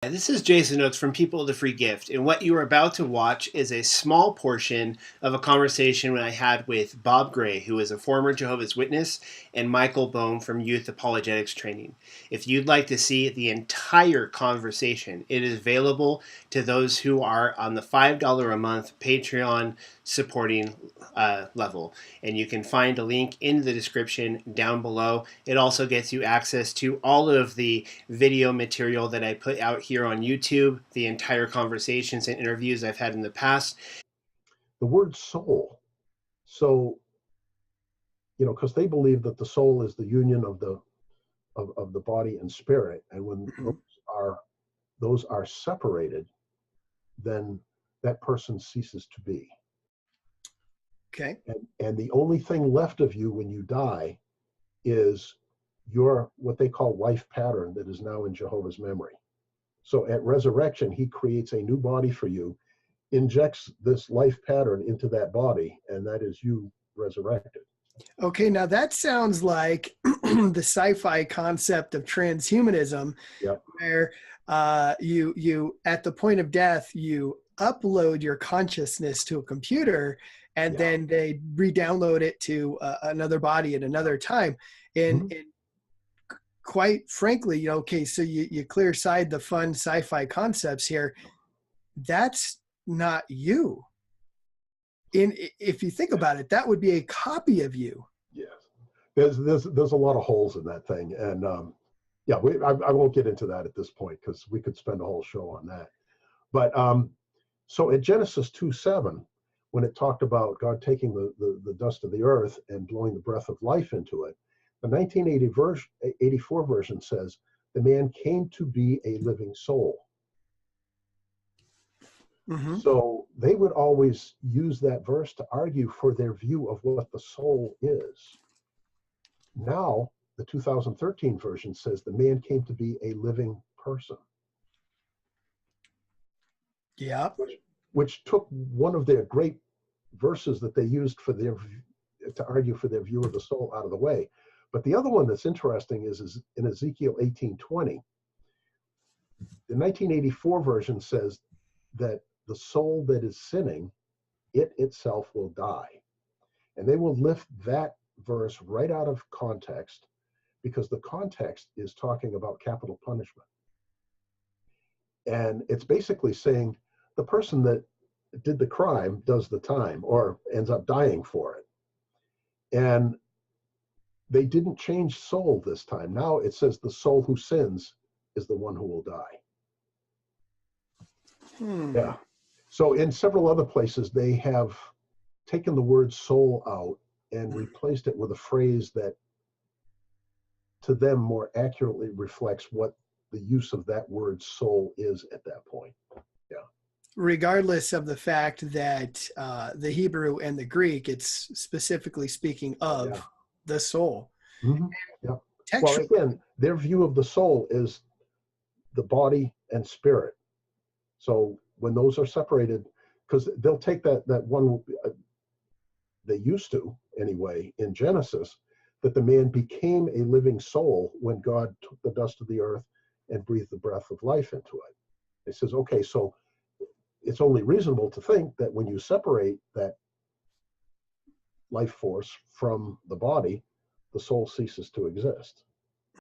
This is Jason Oaks from People of the Free Gift, and what you are about to watch is a small portion of a conversation I had with Bob Gray, who is a former Jehovah's Witness, and Michael Bohm from Youth Apologetics Training. If you'd like to see the entire conversation, it is available to those who are on the $5 a month Patreon supporting level, and you can find a link in the description down below. It also gets you access to all of the video material that I put out here on YouTube, the entire conversations and interviews I've had in the past. The word soul, so because they believe that the soul is the union of the body and spirit, and when those are separated, then that person ceases to be. Okay. And the only thing left of you when you die is your what they call life pattern that is now in Jehovah's memory. So at resurrection, he creates a new body for you, injects this life pattern into that body, and that is you resurrected. Okay, now that sounds like the sci-fi concept of transhumanism, Yep. where you at the point of death, you upload your consciousness to a computer, and then they re-download it to another body at another time. And quite frankly, okay, so you clear aside the fun sci-fi concepts here. That's not you. If you think about it, that would be a copy of you. Yes, there's a lot of holes in that thing, and I won't get into that at this point because we could spend a whole show on that. But so at Genesis 2:7, when it talked about God taking the dust of the earth and blowing the breath of life into it, the 1984 version says the man came to be a living soul. Mm-hmm. So they would always use that verse to argue for their view of what the soul is. Now, the 2013 version says the man came to be a living person. Yeah. Which took one of their great verses that they used to argue for their view of the soul out of the way. But the other one that's interesting is in Ezekiel 18:20. The 1984 version says that the soul that is sinning, it itself will die. And they will lift that verse right out of context because the context is talking about capital punishment. And it's basically saying the person that did the crime does the time or ends up dying for it. And they didn't change soul this time. Now it says the soul who sins is the one who will die. Yeah. So in several other places, they have taken the word soul out and replaced it with a phrase that to them more accurately reflects what the use of that word soul is at that point. Yeah. Regardless of the fact that the Hebrew and the Greek, it's specifically speaking of the soul. Mm-hmm. Yeah. Well, again, their view of the soul is the body and spirit. So when those are separated, because they'll take that one, they used to anyway, in Genesis, that the man became a living soul when God took the dust of the earth and breathed the breath of life into it. It says, okay, so it's only reasonable to think that when you separate that life force from the body, the soul ceases to exist.